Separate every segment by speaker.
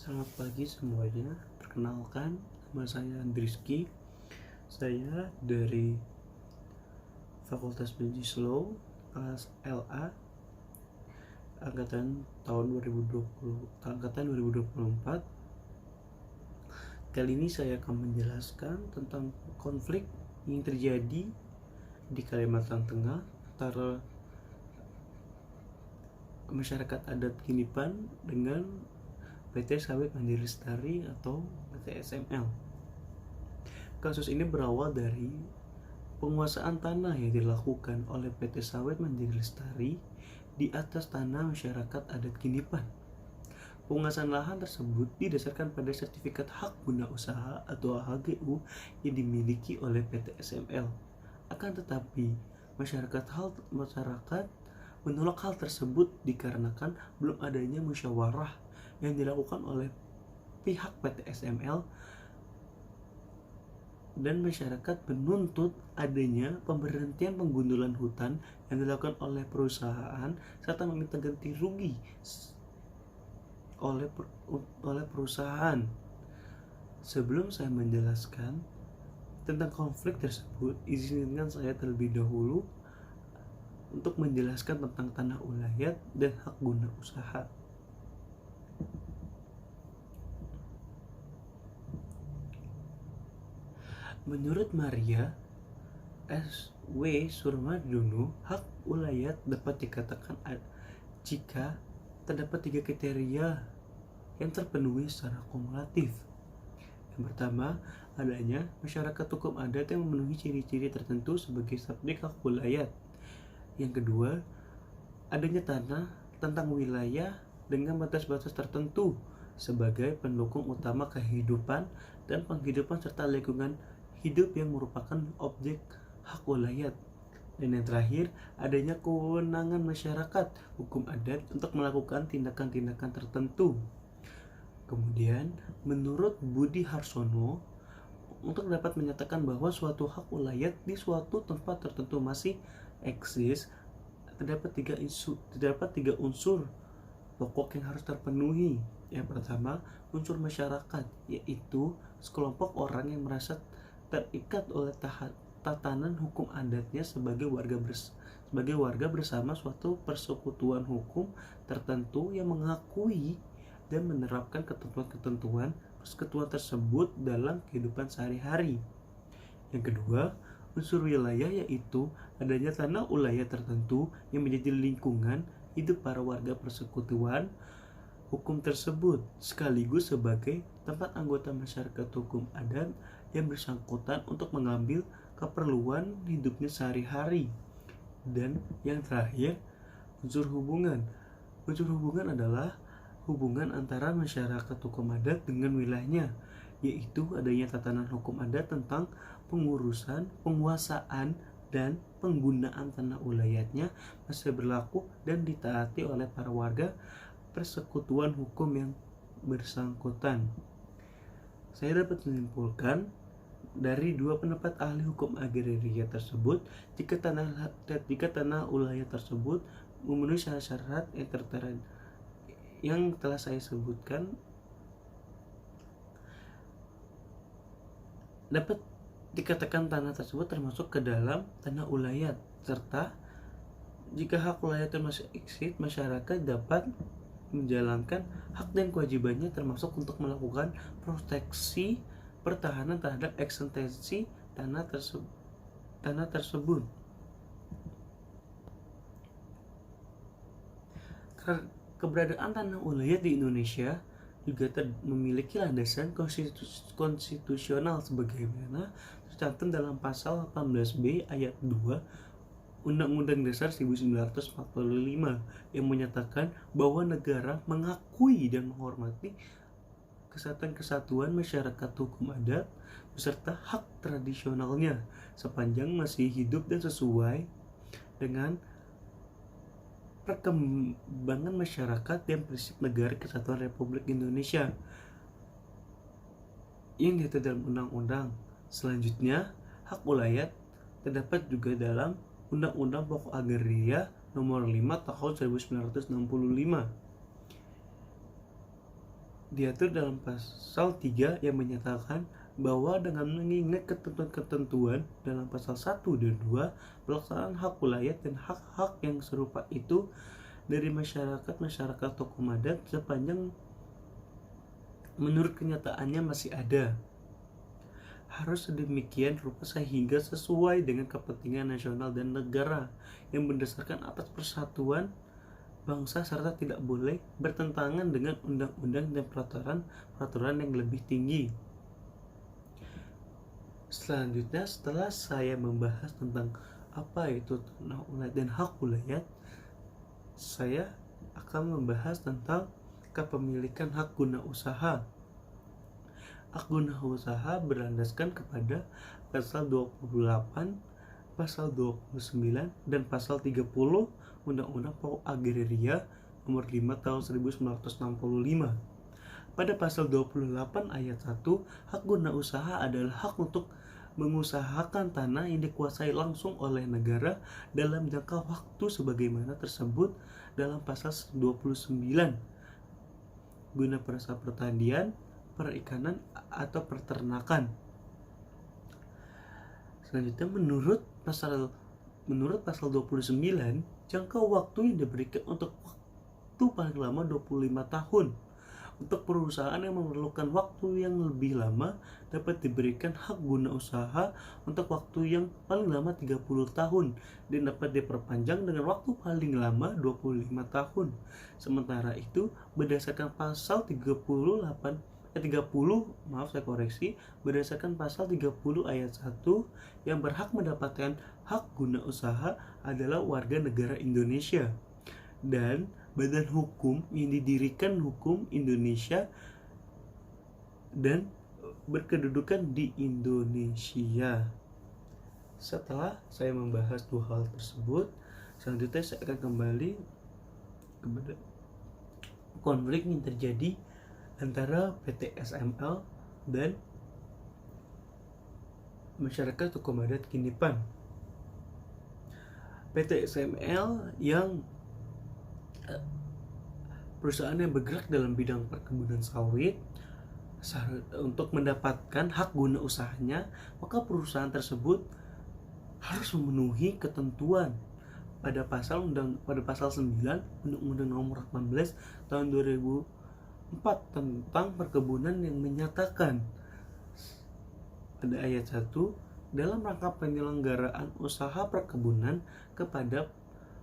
Speaker 1: Selamat pagi semuanya. Perkenalkan, nama saya Andriski. Saya dari Fakultas Bisnis Law, kelas LA, angkatan tahun 2024. Kali ini saya akan menjelaskan tentang konflik yang terjadi di Kalimantan Tengah antara masyarakat adat Kinipan dengan PT Sawit Mandiri Lestari atau PT SML. Kasus ini berawal dari penguasaan tanah yang dilakukan oleh PT Sawit Mandiri Lestari di atas tanah masyarakat adat Kinipan. Penguasaan lahan tersebut didasarkan pada sertifikat hak guna usaha atau HGU yang dimiliki oleh PT SML. Akan tetapi, masyarakat menolak hal tersebut dikarenakan belum adanya musyawarah yang dilakukan oleh pihak PT SML, dan masyarakat menuntut adanya pemberhentian penggundulan hutan yang dilakukan oleh perusahaan serta meminta ganti rugi oleh perusahaan. Sebelum saya menjelaskan tentang konflik tersebut, izinkan saya terlebih dahulu untuk menjelaskan tentang tanah ulayat dan hak guna usaha. Menurut Maria S.W. Surmadono, hak ulayat dapat dikatakan jika terdapat 3 kriteria yang terpenuhi secara kumulatif. Yang pertama, adanya masyarakat hukum adat yang memenuhi ciri-ciri tertentu sebagai subjek hak ulayat. Yang kedua, adanya tanah tentang wilayah dengan batas-batas tertentu sebagai pendukung utama kehidupan dan penghidupan serta lingkungan hidup yang merupakan objek hak ulayat. Dan yang terakhir, adanya kewenangan masyarakat hukum adat untuk melakukan tindakan-tindakan tertentu. Kemudian, menurut Budi Harsono, untuk dapat menyatakan bahwa suatu hak ulayat di suatu tempat tertentu masih eksis, terdapat tiga unsur pokok yang harus terpenuhi. Yang pertama, unsur masyarakat, yaitu sekelompok orang yang merasa terikat oleh tatanan hukum adatnya sebagai warga bersama suatu persekutuan hukum tertentu yang mengakui dan menerapkan ketentuan-ketentuan persekutuan tersebut dalam kehidupan sehari-hari. Yang kedua, unsur wilayah, yaitu adanya tanah ulayat tertentu yang menjadi lingkungan hidup para warga persekutuan hukum tersebut, sekaligus sebagai tempat anggota masyarakat hukum adat yang bersangkutan untuk mengambil keperluan hidupnya sehari-hari. Dan yang terakhir, unsur hubungan. Unsur hubungan adalah hubungan antara masyarakat hukum adat dengan wilayahnya, yaitu adanya tatanan hukum adat tentang pengurusan, penguasaan, dan penggunaan tanah ulayatnya masih berlaku dan ditaati oleh para warga persekutuan hukum yang bersangkutan. Saya dapat menyimpulkan dari dua pendapat ahli hukum agraria tersebut, jika tanah ulayat tersebut memenuhi syarat-syarat yang tertera yang telah saya sebutkan, dapat dikatakan tanah tersebut termasuk ke dalam tanah ulayat, serta jika hak ulayat masih eksis, masyarakat dapat menjalankan hak dan kewajibannya termasuk untuk melakukan proteksi pertahanan terhadap eksistensi tanah tersebut. Keberadaan tanah ulayat di Indonesia juga memiliki landasan konstitusional sebagaimana tercantum dalam pasal 18B ayat 2 Undang-Undang Dasar 1945 yang menyatakan bahwa negara mengakui dan menghormati kesatuan masyarakat hukum adat beserta hak tradisionalnya sepanjang masih hidup dan sesuai dengan perkembangan masyarakat dan prinsip negara kesatuan Republik Indonesia yang diatur dalam undang-undang. Selanjutnya, hak ulayat terdapat juga dalam Undang-Undang Pokok Agraria Nomor 5 Tahun 1965 diatur dalam pasal 3 yang menyatakan bahwa dengan mengingat ketentuan-ketentuan dalam pasal 1 dan 2, pelaksanaan hak wilayah dan hak-hak yang serupa itu dari masyarakat hukum adat sepanjang menurut kenyataannya masih ada, harus sedemikian rupa sehingga sesuai dengan kepentingan nasional dan negara yang berdasarkan atas persatuan bangsa serta tidak boleh bertentangan dengan undang-undang dan peraturan yang lebih tinggi. Selanjutnya, setelah saya membahas tentang apa itu tanah ulayat dan hak ulayat, saya akan membahas tentang kepemilikan hak guna usaha. Hak guna usaha berlandaskan kepada pasal 28, pasal 29, dan pasal 30 Undang-Undang Pokok Agraria Nomor 5 Tahun 1965. Pada pasal 28 ayat 1, hak guna usaha adalah hak untuk mengusahakan tanah yang dikuasai langsung oleh negara dalam jangka waktu sebagaimana tersebut dalam pasal 29 guna perasa pertanian, perikanan, atau peternakan. Selanjutnya, menurut pasal 29, jangka waktu yang diberikan untuk waktu paling lama 25 tahun. Untuk perusahaan yang memerlukan waktu yang lebih lama dapat diberikan hak guna usaha untuk waktu yang paling lama 30 tahun dan dapat diperpanjang dengan waktu paling lama 25 tahun. Sementara itu, berdasarkan pasal 30 pasal 30 ayat 1, yang berhak mendapatkan hak guna usaha adalah warga negara Indonesia dan badan hukum yang didirikan hukum Indonesia dan berkedudukan di Indonesia. Setelah saya membahas dua hal tersebut, selanjutnya saya akan kembali kepada konflik yang terjadi antara PT SML dan masyarakat hukum adat Kinipan. PT SML yang perusahaan yang bergerak dalam bidang perkebunan sawit, untuk mendapatkan hak guna usahanya, maka perusahaan tersebut harus memenuhi ketentuan pada pasal 9 Undang-Undang Nomor 18 tahun 2004 tentang perkebunan yang menyatakan pada ayat 1, dalam rangka penyelenggaraan usaha perkebunan kepada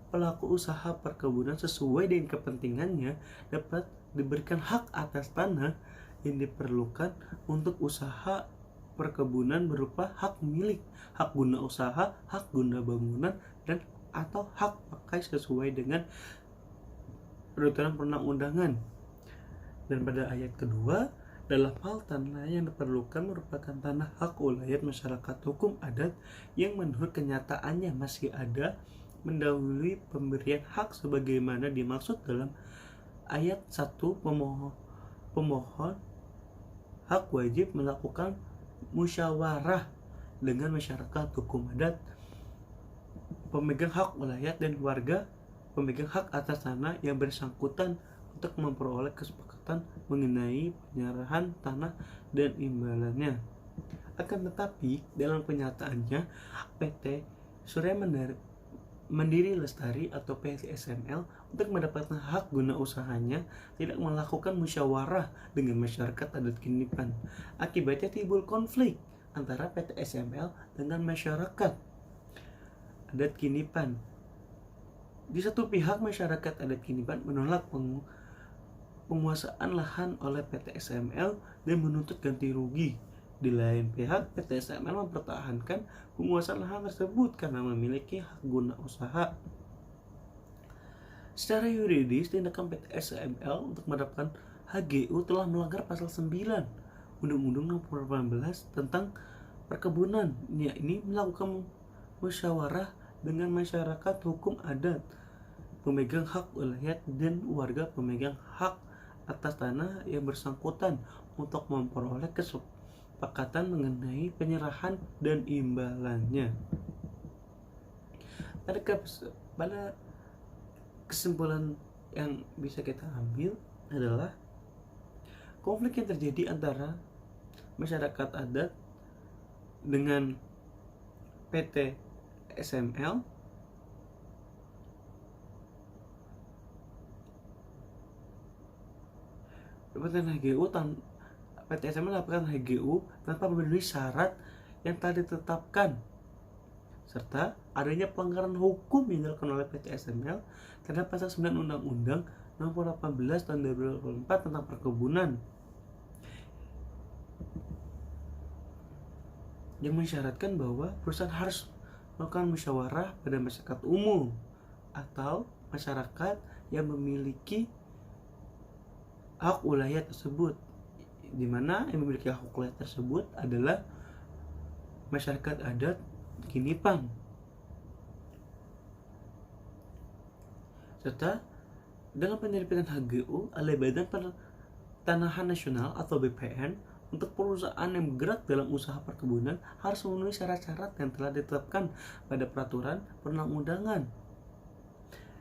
Speaker 1: pelaku usaha perkebunan sesuai dengan kepentingannya dapat diberikan hak atas tanah yang diperlukan untuk usaha perkebunan berupa hak milik, hak guna usaha, hak guna bangunan, dan atau hak pakai sesuai dengan peraturan perundang-undangan. Dan pada ayat kedua, dalam hal tanah yang diperlukan merupakan tanah hak ulayat masyarakat hukum adat yang menurut kenyataannya masih ada mendahului pemberian hak sebagaimana dimaksud dalam ayat 1. Pemohon hak wajib melakukan musyawarah dengan masyarakat hukum adat, pemegang hak wilayah, dan warga pemegang hak atas tanah yang bersangkutan untuk memperoleh kesepakatan mengenai penyerahan tanah dan imbalannya. Akan tetapi dalam kenyataannya PT Surya Mandiri Lestari atau PT SML untuk mendapatkan hak guna usahanya tidak melakukan musyawarah dengan masyarakat adat Kinipan. Akibatnya timbul konflik antara PT SML dengan masyarakat adat Kinipan. Di satu pihak, masyarakat adat Kinipan menolak penguasaan lahan oleh PT SML dan menuntut ganti rugi. Di lain pihak, PT SML mempertahankan penguasaan lahan tersebut karena memiliki hak guna usaha. Secara yuridis, tindakan PT SML untuk mendapatkan HGU telah melanggar pasal 9 Undang-Undang Nomor 18 tentang perkebunan, yakni melakukan musyawarah dengan masyarakat hukum adat, pemegang hak wilayah, dan warga pemegang hak atas tanah yang bersangkutan untuk memperoleh kesepakatan mengenai penyerahan dan imbalannya. Pada kesimpulan yang bisa kita ambil adalah konflik yang terjadi antara masyarakat adat dengan PT SML PT SML melakukan HGU tanpa memenuhi syarat yang telah ditetapkan, serta adanya pelanggaran hukum yang dilakukan oleh PT SML terhadap pasal 9 Undang-Undang Nomor 18 Tahun 2024 tentang perkebunan yang mensyaratkan bahwa perusahaan harus melakukan musyawarah pada masyarakat umum atau masyarakat yang memiliki hak wilayah tersebut, di mana yang memiliki hak wilayah tersebut adalah masyarakat adat Kinipan, serta dalam penerbitan HGU oleh Badan Pertanahan Nasional atau BPN untuk perusahaan yang bergerak dalam usaha perkebunan harus memenuhi syarat-syarat yang telah ditetapkan pada peraturan perundang-undangan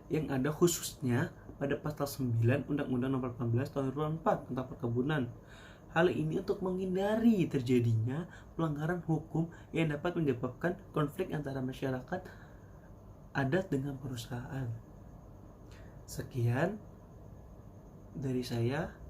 Speaker 1: yang ada khususnya pada pasal 9 Undang-Undang Nomor 18 Tahun 2004 tentang perkebunan. Hal ini untuk menghindari terjadinya pelanggaran hukum yang dapat menyebabkan konflik antara masyarakat adat dengan perusahaan. Sekian dari saya.